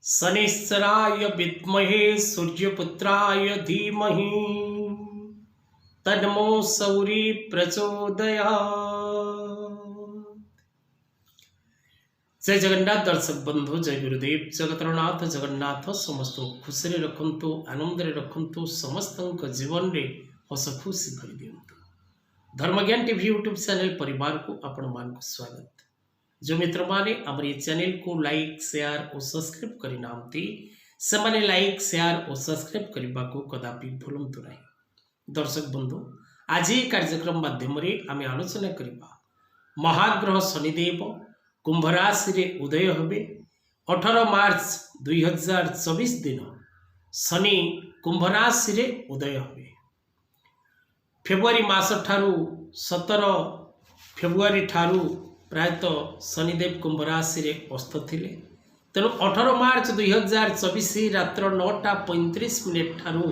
शनिश्चराय विद्महे सूर्यपुत्राय धीमहि तन्नो सौरी प्रचोदयात्। जय जगन्नाथ दर्शक बंधु, जय गुरुदेव। जगतरनाथ जगन्नाथ समस्त खुशी रखंतु, आनंद रखंतु, समस्त जीवन में हस खुशी भरी दिंतु। धर्मज्ञान टीवी यूट्यूब चैनल परिवार को आपण मान को स्वागत। जो मित्र माने आम चैनल को लाइक शेयर और सब्सक्राइब करी नामती से माने लाइक शेयर और सब्सक्राइब करने को कदापि भूलंतु नहीं। दर्शक बंधु, आज ये कार्यक्रम माध्यम आम आलोचना करवा महाग्रह शनिदेव कुंभ राशि रे उदय होबे। 18 मार्च 2024 दिन शनि कुंभ राशि रे उदय होबे। फेब्रुआरी मास ठारू 17 फेब्रुआरी ठारू प्रायतः शनिदेव कुंभ राशि रे अस्त थिले। तेणु 18 मार्च 2024 रात्र 9:35 ठारू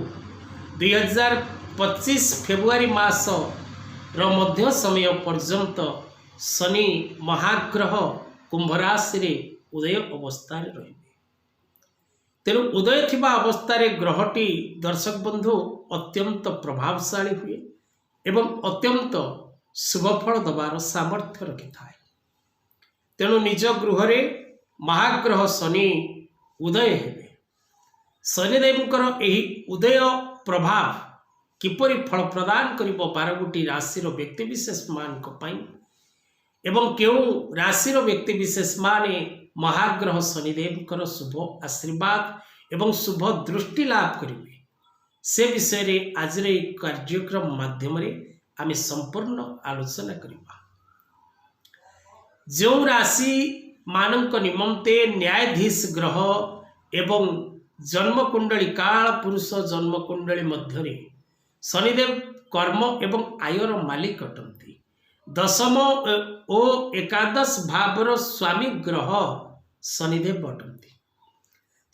2025 फेब्रुआरी मास मध्य समय पर्यंत शनि महाग्रह कुंभ राशि रे उदय अवस्था रे। तेणु उदय थिबा अवस्था रे ग्रहटी दर्शक बंधु अत्यंत प्रभावशाली हुए एवं अत्यंत शुभफल दबार सामर्थ्य रखि थाए। तेणु निज गृह रे महाग्रह शनि उदय हेबे। शनिदेवकर एही उदय प्रभाव किपरि फल प्रदान करिबो 12 राशिर व्यक्तिविशेष मानक पई एवं केउ राशिर व्यक्तिविशेष माने महाग्रह शनिदेवकर शुभ आशीर्वाद एवं शुभ दृष्टि लाभ करिवे से विषय रे आज रे कार्यक्रम माध्यम रे आमे संपूर्ण आलोचना करिबा। जो राशि मानक निमंते न्यायाधीश ग्रह एवं जन्मकुंडली काल पुरुष जन्मकुंडली मध्य शनिदेव कर्म एवं आयर मालिक अटंती। दशम ओ एकादश भावर स्वामी ग्रह शनिदेव अटंती।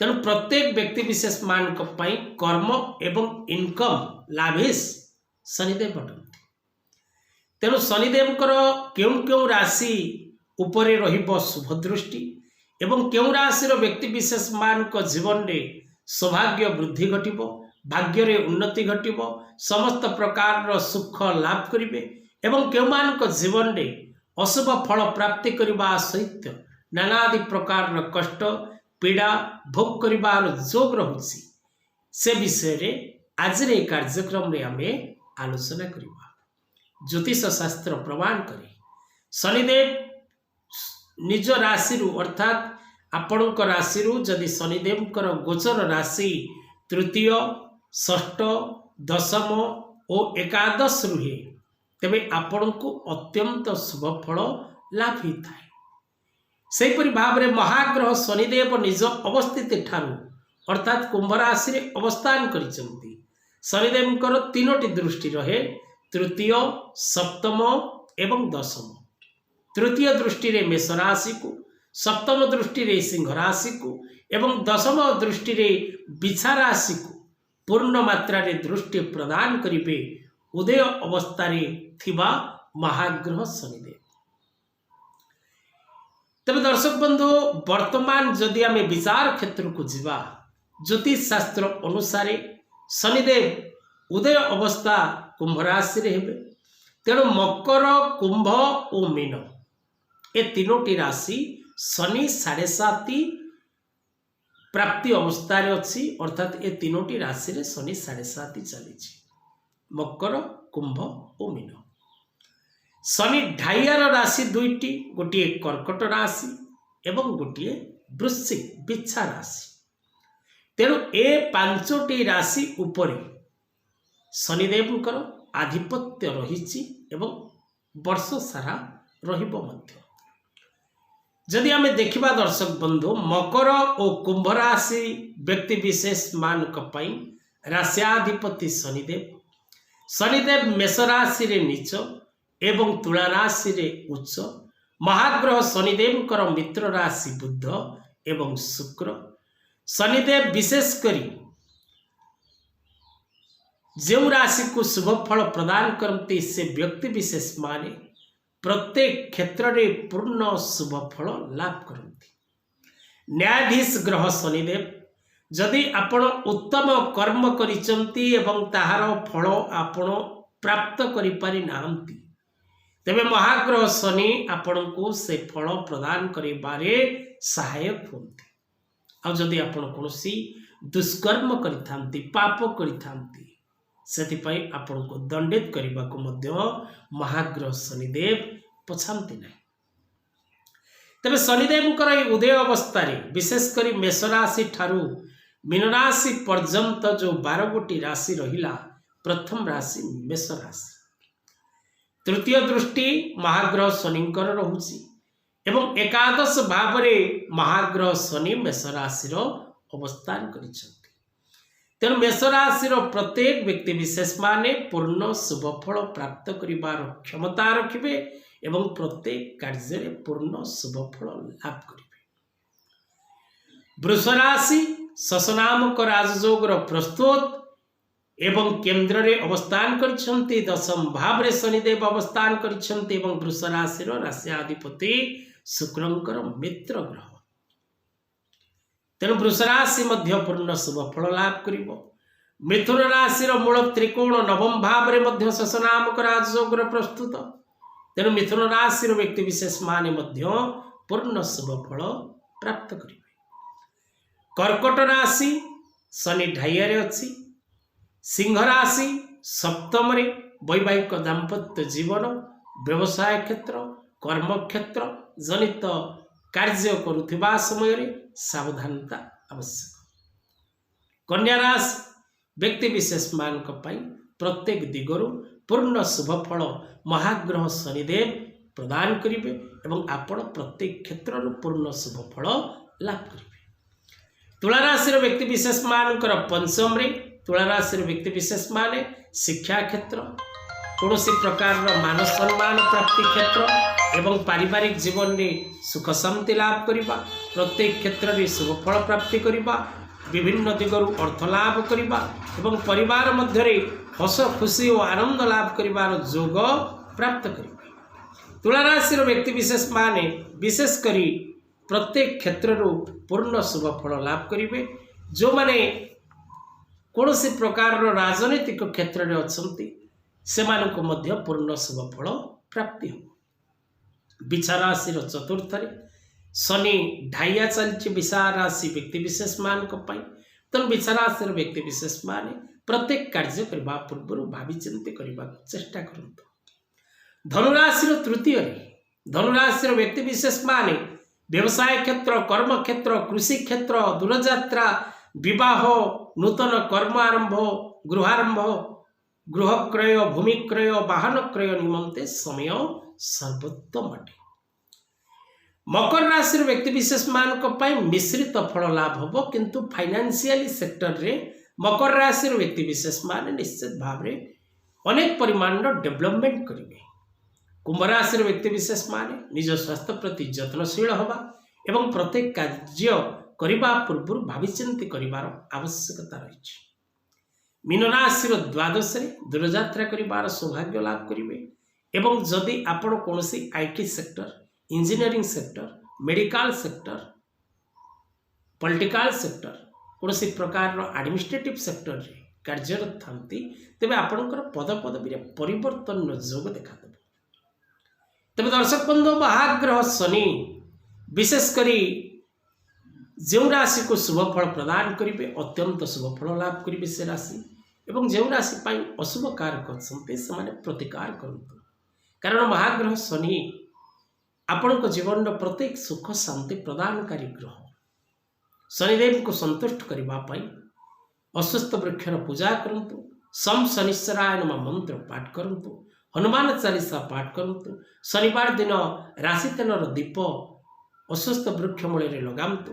तेणु प्रत्येक व्यक्ति विशेष मानक पई कर्म एवं इनकम लाभेश शनिदेव अटंती। तेणु शनिदेवकर केउ केउ राशि उपरे रहिबो शुभ दृष्टि एवं केउ राशिर व्यक्ति विशेष मानक जीवन रे सौभाग्य वृद्धि घटिबो, भाग्य रे उन्नति घटिबो, समस्त प्रकार सुख लाभ करिवे एवं केउ मानक जीवन रे अशुभ फल प्राप्ति करबा सहित नानादि प्रकार कष्ट पीड़ा भोग करिबार जोग रहुछि से विषय रे आज रे कार्यक्रम रे आमे आलोचना करिबा। ज्योतिष शास्त्र प्रमाण करे शनिदेव निज राशि अर्थात आपणक राशि जदि शनिदेवकर गोचर राशि तृतीय षष्ठ दशम और एकादश रुहे तेबे आपण को अत्यंत शुभ फल लाभ होता है। सेहीपरि भाव में महाग्रह शनिदेव निज अवस्थित ठारू अर्थात कुंभ राशि रे अवस्थान करिसंती। शनिदेवकर 3टी दृष्टि रहे, तृतीय सप्तम एवं दशम। तृतीय दृष्टि रे मेष राशि को, सप्तम दृष्टि रे सिंह राशि को एवं दशम दृष्टि रे बिछा राशि को पूर्ण मात्रा रे दृष्टि प्रदान करिवे उदय अवस्था रे थिबा महाग्रह शनिदेव। तबे दर्शक बंधु, वर्तमान जदि आमे विचार क्षेत्र को जीवा ज्योतिष शास्त्र अनुसार शनिदेव उदय अवस्था कुंभ राशि रे हेबे। तेणु मकर, कुंभ और मीन ए 3टी राशि शनि 7.5 प्राप्ति अवस्था रे अछि अर्थात ए 3टी राशि रे शनि 7.5 चली मकर, कुंभ और मीन। शनि ढाइयार राशि 2टी, गोटे कर्कट राशि एवं गोटे वृश्चिक बिच्छा राशि। तेणु ए 5टी राशि उपरे शनिदेवकर आधिपत्य रही एवं वर्ष सारा रहिबो मध्य। जदि आमे देखिबा दर्शक बंधु, मकर और कुंभ राशि व्यक्ति विशेष मानक पई राश्याधिपति शनिदेव। शनिदेव मेष राशि रे नीच एवं तुला राशि रे उच्च। महाग्रह शनिदेवकर मित्र राशि बुध एवं शुक्र। शनिदेव विशेष करी जो राशि को शुभ फल प्रदान करते से व्यक्ति विशेष माने प्रत्येक क्षेत्र रे पूर्ण शुभ फल लाभ करती। न्यायाधीश ग्रह शनिदेव जदि आपण उत्तम कर्म करिसंती एवं ताहार फल आपण प्राप्त करि पारि नांती तेबे महाग्रह शनि आपण को से फल प्रदान करिबारे सहायक होते। आ जदि आपण कोनोसी दुष्कर्म करिथांती पाप करिथांती सेतिपई आपण को दंडित करबा को मध्य महाग्रह शनिदेव पछांती नहीं। तेबे शनिदेव उदय अवस्था विशेष करी मेष राशि ठारू मीन राशि पर्यंत जो 12 गोटी राशि रहिला प्रथम राशि मेष राशि तृतीय दृष्टि महाग्रह शनिंकर रहुची एवं एकादश भावरे महाग्रह शनि मेष राशि अवस्थान करिसंती। तेणु मेष राशि प्रत्येक व्यक्ति विशेष माने पूर्ण शुभ फल प्राप्त करिबार क्षमता रखिबे एवं प्रत्येक कार्य पूर्ण शुभ फल लाभ करिबे। वृष राशि शशनामक राजयोगर प्रस्तुत एवं केंद्र रे अवस्थान करिसंती। दशम भाव रे शनिदेव अवस्थान करिसंती एवं वृष राशि राशियाधिपति शुक्रंकर मित्र ग्रह। तेणु वृष राशि मध्य पूर्ण शुभ फल लाभ करिबो। मिथुन राशि मूल त्रिकोण नवम भाव रे मध्य शशनामक राजयोगर प्रस्तुत। तेणु मिथुन राशि व्यक्ति विशेष माने मध्य पूर्ण शुभ फल प्राप्त करिबे। कर्कट राशि शनि ढाइयारे अछि। सिंह राशि सप्तम रे वैवाहिक दाम्पत्य जीवन व्यवसाय क्षेत्र कर्म क्षेत्र जनित कार्य करुथिबा समय रे सावधानता आवश्यक। कन्या राशि व्यक्ति विशेष मानक पई प्रत्येक दिगरु पूर्ण शुभ फल महाग्रह शनिदेव प्रदान करिवे एवं आपण प्रत्येक क्षेत्र पूर्ण शुभ फल लाभ करिवे। तुला राशि व्यक्ति विशेष मानकर पंचम रे तुला राशि व्यक्ति विशेष माने शिक्षा क्षेत्र कौन प्रकार मान सम्मान प्राप्ति क्षेत्र एवं पारिवारिक जीवन में सुख शांति लाभ करवा प्रत्येक क्षेत्र में शुभ फल प्राप्ति करवा विभिन्न दिगरु अर्थ लाभ करवा एवं परिवार मध्य हस खुशी और आनंद लाभ करिवार जोग प्राप्त करिवे। तुला राशि व्यक्ति विशेष माने विशेष करी प्रत्येक क्षेत्र पूर्ण शुभ फल लाभ करिवे। जो माने कौन प्रकार राजनीतिक क्षेत्र में अच्छी से मध्य पूर्ण शुभ फल प्राप्ति हो। बिछा राशि चतुर्थ शनि ढाइया चलती बिछा राशि व्यक्ति विशेष मान तेणु बिछा राशि व्यक्ति विशेष माने प्रत्येक कार्य करने पूर्व भावी चिंती करने चेष्टा करंतु। धनुराशि तृतीय धनुराशि व्यक्ति विशेष माने व्यवसाय क्षेत्र कर्म क्षेत्र कृषि क्षेत्र दूरयात्रा विवाह नूतन कर्म आरंभ गृहारंभ गृह क्रय भूमि क्रय वाहन क्रय निमंते समय सर्वोत्तम अटे। मकर राशि व्यक्ति विशेष मानक मिश्रित फल लाभ होबो किंतु फाइनेंशियली सेक्टर रे मकर राशि व्यक्ति विशेष मान निश्चित भाव रे अनेक परिमाण डेवलपमेंट करेंगे। कुंभ राशि व्यक्ति विशेष माने निज स्वास्थ्य प्रति जत्नशील हवा एवं प्रत्येक कार्य करने पूर्व भाविचिंती करिवार आवश्यकता रही। मीन राशि द्वादश दूरयात्रा करिवार सौभाग्य लाभ करेंगे एवं जदि आपण कौन IT sector engineering sector medical sector political sector कौन प्रकार एडमिनिस्ट्रेटिव सेक्टर रे कार्यरत थांती तेबे आपणकर पद पदवी परिवर्तन जोग देखा। तेज दर्शक बंधु महाग्रह शनि विशेष करी जो राशि को शुभ फल प्रदान करेंगे अत्यंत शुभ फल लाभ करेंगे से राशि एवं जो राशि अशुभ कारक अच्छा प्रतिकार करते कारण महाग्रह शनि आपण जीवन प्रत्येक सुख शांति प्रदानकारी ग्रह। शनिदेव को संतुष्ट करने अश्वत्थ वृक्षर पूजा करंतु सम शनिश्चराय नमः मंत्र पाठ करंतु हनुमान चालीसा पाठ करंतु शनिवार दिन राशि तेलर दीप अश्वत्थ वृक्ष मूल लगातु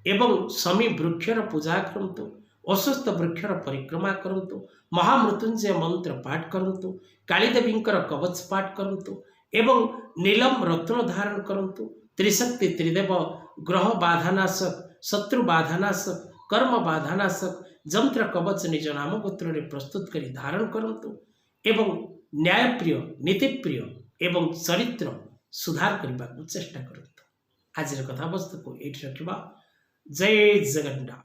एवं शमी वृक्षर पूजा करंतु अश्वत्थ वृक्षर परिक्रमा करंतु महामृत्युंजय मंत्र पाठ करंतु कालीदेवींकर कवच पाठ करंतु एवं नीलम रत्न धारण करंतु त्रिशक्ति त्रिदेव ग्रह बाधानाशक शत्रु बाधानाशक कर्म बाधानाशक जंत्र कवच निज नाम गोत्र प्रस्तुत करी धारण करंतु एवं न्यायप्रिय नीतिप्रिय एवं चरित्र सुधार करने को चेष्टा करंतु। आज कथा वस्तु को ये रखा जय जगन्नाथ।